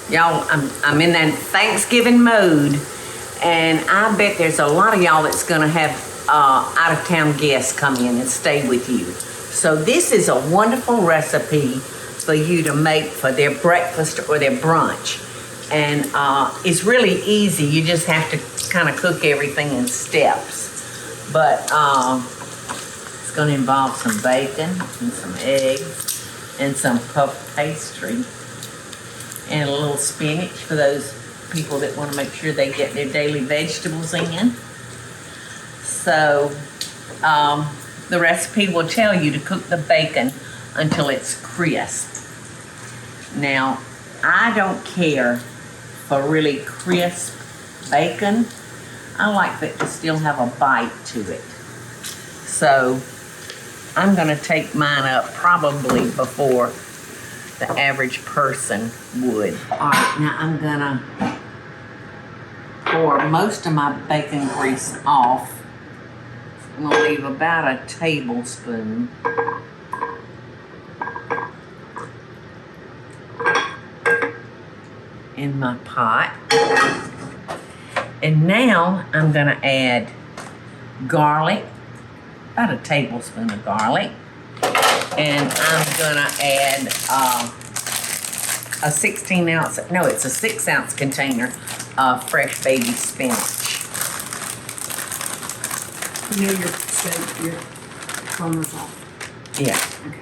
Y'all, I'm in that Thanksgiving mood, and I bet there's a lot of y'all that's gonna have out-of-town guests come in and stay with you. So this is a wonderful recipe for you to make for their breakfast or their brunch. And it's really easy. You just have to kind of cook everything in steps. But it's gonna involve some bacon and some eggs and some puff pastry and a little spinach for those people that want to make sure they get their daily vegetables in. So the recipe will tell you to cook the bacon until it's crisp. Now, I don't care for really crisp bacon. I like it to still have a bite to it. So I'm gonna take mine up probably before the average person would. All right, now I'm gonna pour most of my bacon grease off. I'm gonna leave about a tablespoon. In my pot. And now I'm gonna add garlic, about a tablespoon of garlic. And I'm gonna add a 16-ounce, no, it's a 6-ounce container of fresh baby spinach. You know your toner's off. Yeah. Okay.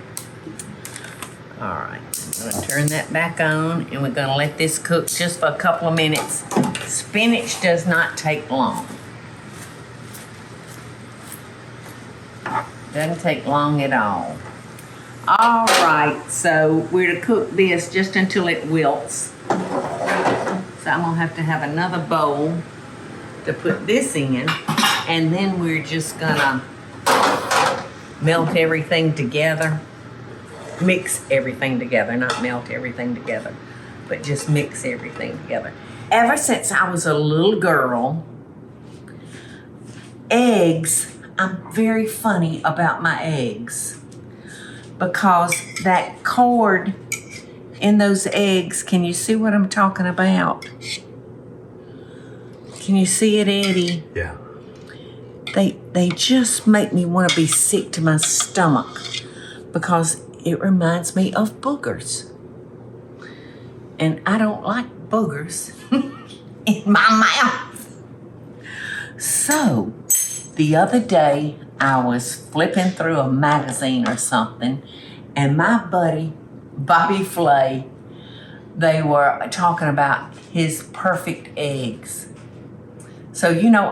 All right, I'm gonna turn that back on and we're gonna let this cook just for a couple of minutes. Spinach does not take long. Doesn't take long at all. All right, so we're to cook this just until it wilts. So I'm gonna have to have another bowl to put this in, and then we're just gonna melt everything together. Mix everything together, not melt everything together, but just mix everything together. Ever since I was a little girl, eggs, I'm very funny about my eggs because that cord in those eggs, can you see what I'm talking about? Can you see it, Eddie? Yeah. They just make me want to be sick to my stomach because it reminds me of boogers. And I don't like boogers in my mouth. So, the other day, I was flipping through a magazine or something, and my buddy, Bobby Flay, they were talking about his perfect eggs. So, you know,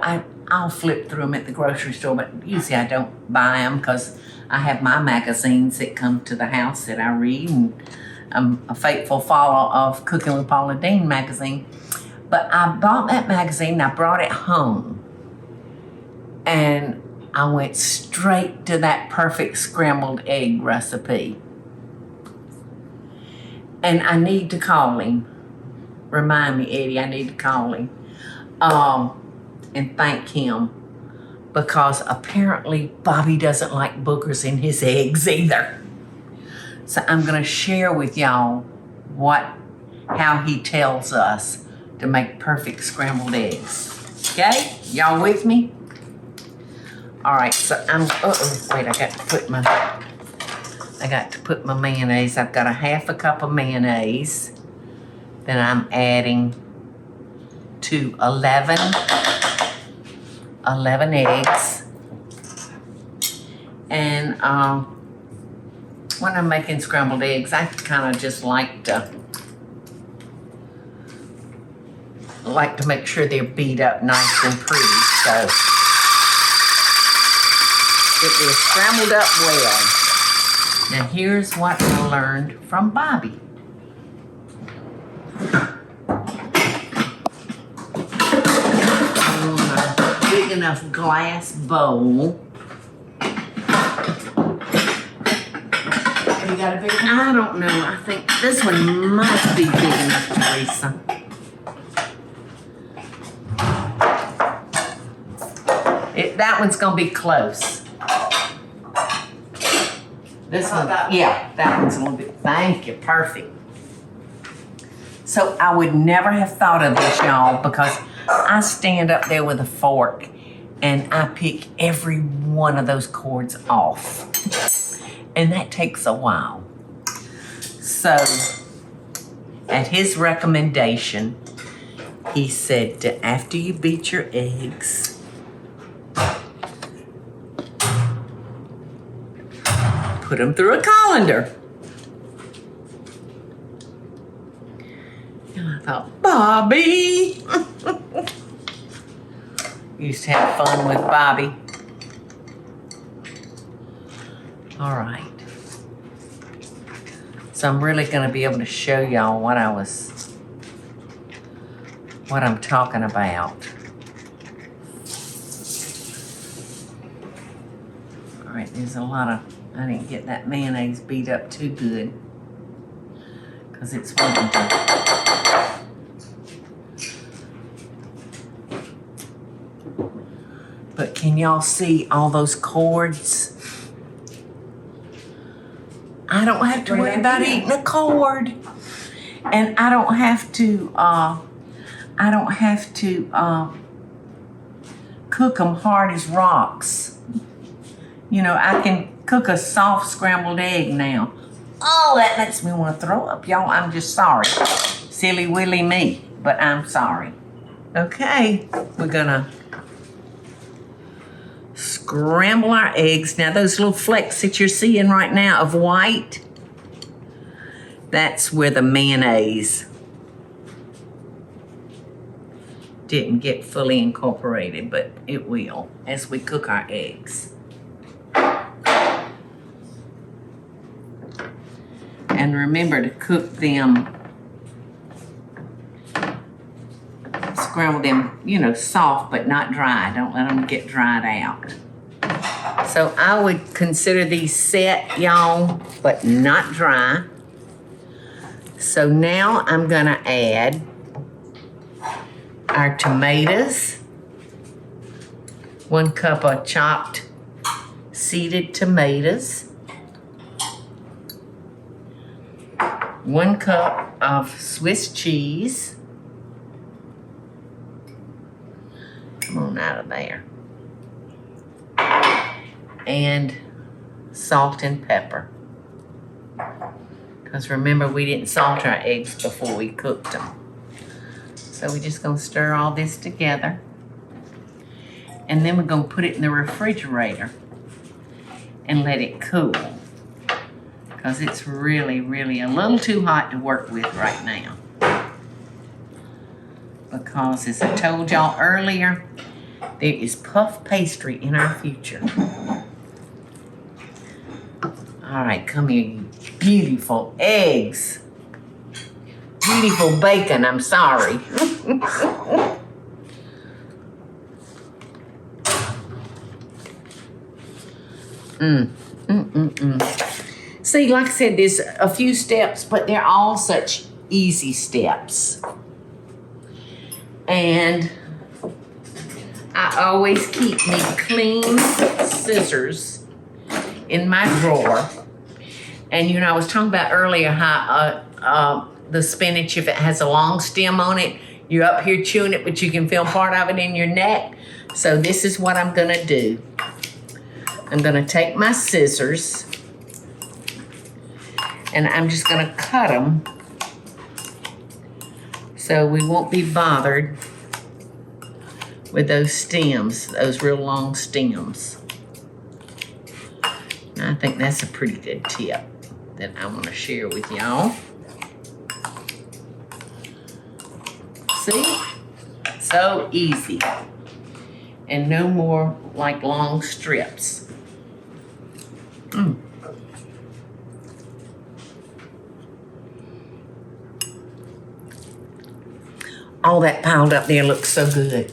I'll flip through them at the grocery store, but usually I don't buy them because I have my magazines that come to the house that I read, and I'm a faithful follower of Cooking with Paula Deen magazine. But I bought that magazine, I brought it home, and I went straight to that perfect scrambled egg recipe. And I need to call him. Remind me, Eddie, I need to call him and thank him, because apparently Bobby doesn't like boogers in his eggs either. So I'm gonna share with y'all how he tells us to make perfect scrambled eggs. Okay, y'all with me? All right, so wait, I got to put my mayonnaise. I've got a half a cup of mayonnaise. Then I'm adding to 11 eggs. And when I'm making scrambled eggs, I kind of just like to make sure they're beat up nice and pretty. So it is scrambled up well. Now here's what I learned from Bobby. On a big enough glass bowl. Have you got a big one? I don't know. I think this one must be big enough, Teresa. That one's gonna be close. This one, that one? yeah, that one's a little bit. Thank you, perfect. So I would never have thought of this, y'all, because I stand up there with a fork and I pick every one of those cords off. And that takes a while. So, at his recommendation, he said to, after you beat your eggs, put them through a colander. And I thought, Bobby! Used to have fun with Bobby. All right. So I'm really going to be able to show y'all what I'm talking about. All right, there's a lot of, I didn't get that mayonnaise beat up too good because it's wanting to. But can y'all see all those cords? I don't have to worry about eating a cord. And I don't have to cook them hard as rocks. You know, I can cook a soft scrambled egg now. Oh, that makes me want to throw up, y'all. I'm just sorry. Silly willy me, but I'm sorry. Okay, we're gonna scramble our eggs. Now those little flecks that you're seeing right now of white, that's where the mayonnaise didn't get fully incorporated, but it will as we cook our eggs. And remember to cook them, scramble them, you know, soft but not dry. Don't let them get dried out. So I would consider these set, y'all, but not dry. So now I'm gonna add our tomatoes, 1 cup of chopped seeded tomatoes, 1 cup of Swiss cheese. Come on out of there. And salt and pepper. Because remember, we didn't salt our eggs before we cooked them. So we're just gonna stir all this together. And then we're gonna put it in the refrigerator and let it cool. Because it's really, really a little too hot to work with right now. Because as I told y'all earlier, there is puff pastry in our future. All right, come here, you beautiful eggs. Beautiful bacon, I'm sorry. See, like I said, there's a few steps, but they're all such easy steps. And I always keep me clean scissors in my drawer. And you know, I was talking about earlier how the spinach, if it has a long stem on it, you're up here chewing it, but you can feel part of it in your neck. So this is what I'm gonna do. I'm gonna take my scissors and I'm just gonna cut them so we won't be bothered with those stems, those real long stems. And I think that's a pretty good tip that I want to share with y'all. See? So easy. And no more like long strips. All that piled up there looks so good.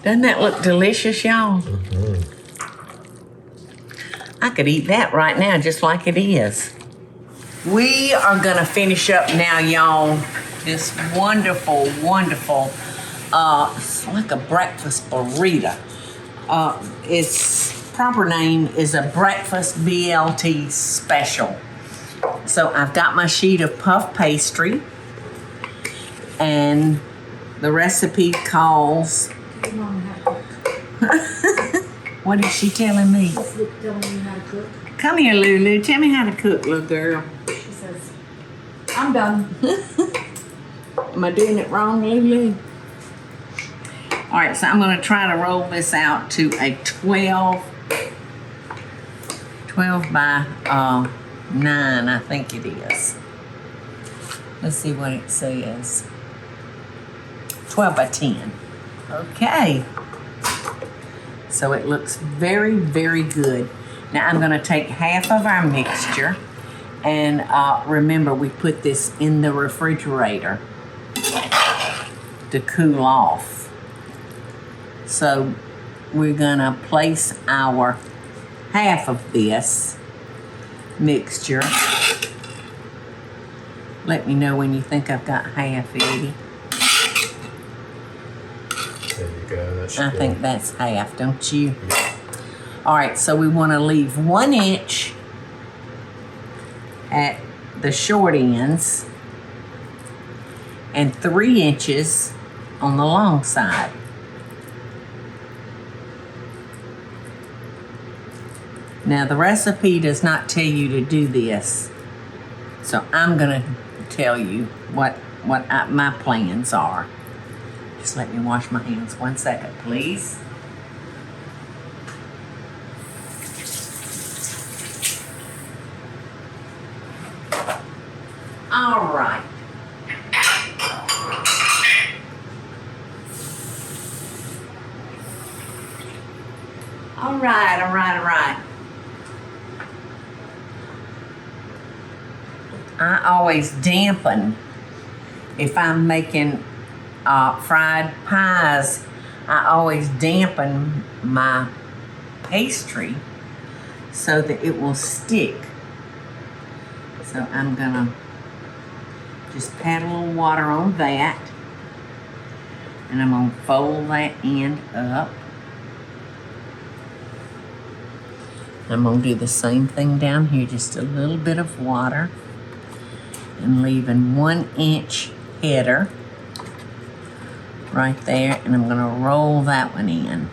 Doesn't that look delicious, y'all? Mm-hmm. I could eat that right now just like it is. We are gonna finish up now, y'all. This wonderful, wonderful, it's like a breakfast burrito. Its proper name is a breakfast BLT special. So I've got my sheet of puff pastry, and the recipe calls. Mom, how to What is she telling me? cook. Telling you how to cook. Come here, Lulu. Tell me how to cook, little girl. She says, I'm done. Am I doing it wrong, Lulu? All right, so I'm going to try to roll this out to a 12 by 9, I think it is. Let's see what it says. 12 by 10. Okay. So it looks very, very good. Now I'm going to take half of our mixture, and remember, we put this in the refrigerator to cool off. So we're going to place our half of this mixture. Let me know when you think I've got half, Eddie. There you go. That's I think that's half, don't you? All right, so we want to leave 1 inch at the short ends and 3 inches on the long side. Now the recipe does not tell you to do this, so I'm gonna tell you what my plans are. Just let me wash my hands 1 second, please. All right. All right. I always dampen if I'm making fried pies. I always dampen my pastry so that it will stick. So I'm gonna just pat a little water on that, and I'm gonna fold that end up. I'm gonna do the same thing down here, just a little bit of water, and leaving 1 inch header right there, and I'm gonna roll that one in.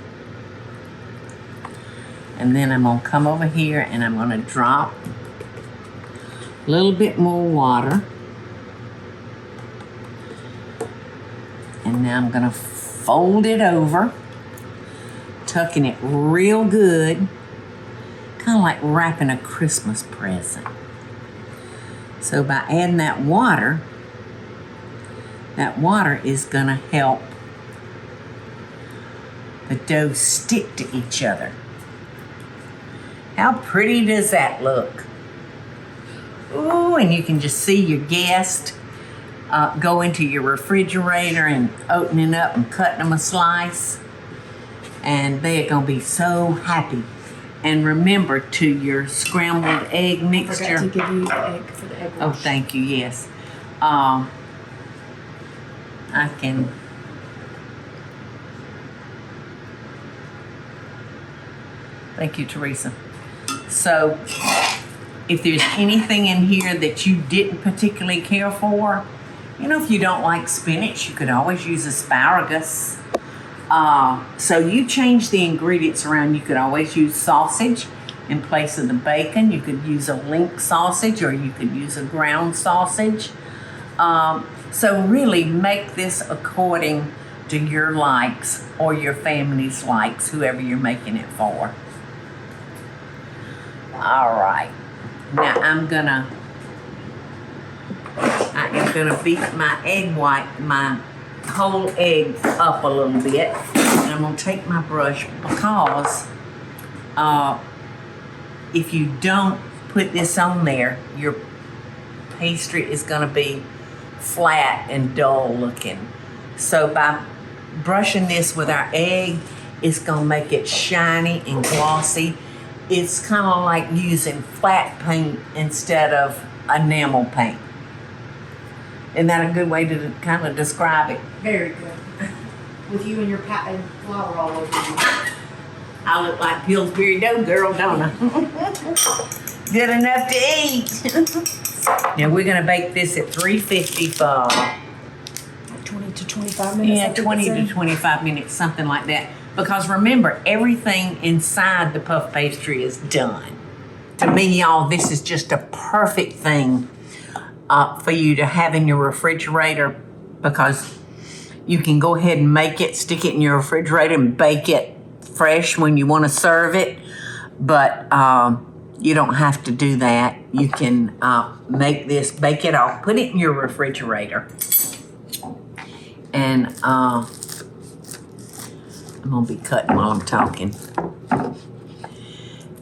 And then I'm gonna come over here and I'm gonna drop a little bit more water. And now I'm gonna fold it over, tucking it real good, kind of like wrapping a Christmas present. So by adding that water is gonna help the dough stick to each other. How pretty does that look? Ooh, and you can just see your guest go into your refrigerator and opening up and cutting them a slice. And they're gonna be so happy. And remember, to your scrambled egg mixture. I forgot to give you the egg for the egg wash. Oh, thank you, yes. I can. Thank you, Teresa. So, if there's anything in here that you didn't particularly care for, if you don't like spinach, you could always use asparagus. So you change the ingredients around. You could always use sausage in place of the bacon. You could use a link sausage, or you could use a ground sausage. So really make this according to your likes or your family's likes, whoever you're making it for. All right. Now I am gonna beat my egg white, my whole egg up a little bit, and I'm gonna take my brush, because if you don't put this on there, your pastry is gonna be flat and dull looking. So by brushing this with our egg, it's gonna make it shiny and glossy. It's kind of like using flat paint instead of enamel paint. Isn't that a good way to kind of describe it? Very good. With you and your and flour all over you. I look like Pillsbury dough girl, don't I? Good enough to eat. Now we're gonna bake this at 350 for 20 to 25 minutes. I think 20 it to said. 25 minutes, something like that. Because remember, everything inside the puff pastry is done. To me, y'all, this is just a perfect thing for you to have in your refrigerator, because you can go ahead and make it, stick it in your refrigerator and bake it fresh when you want to serve it. But you don't have to do that. You can make this, bake it off, put it in your refrigerator. And I'm gonna be cutting while I'm talking.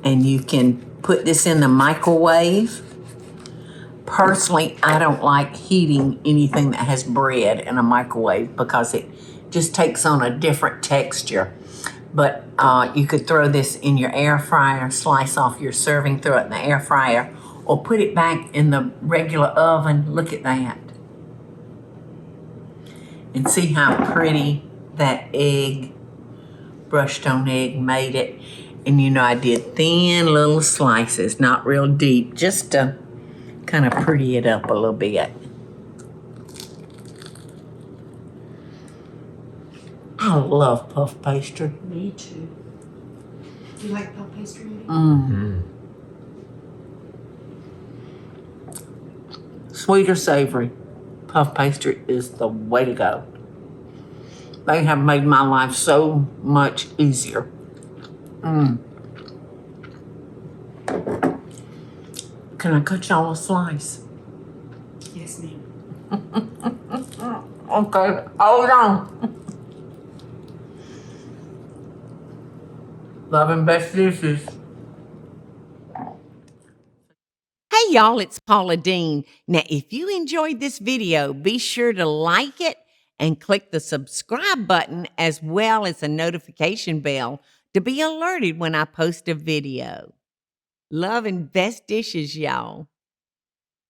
And you can put this in the microwave. Personally, I don't like heating anything that has bread in a microwave because it just takes on a different texture. But you could throw this in your air fryer, slice off your serving, throw it in the air fryer, or put it back in the regular oven. Look at that. And see how pretty that egg, brushed on egg, made it. And you know, I did thin little slices, not real deep, just to kind of pretty it up a little bit. I love puff pastry. Me too. Do you like puff pastry? Sweet or savory, puff pastry is the way to go. They have made my life so much easier. Can I cut y'all a slice? Yes, ma'am. Okay, hold on. Love and best wishes. Hey y'all, it's Paula Deen. Now, if you enjoyed this video, be sure to like it and click the subscribe button as well as the notification bell to be alerted when I post a video. Love and best dishes, y'all.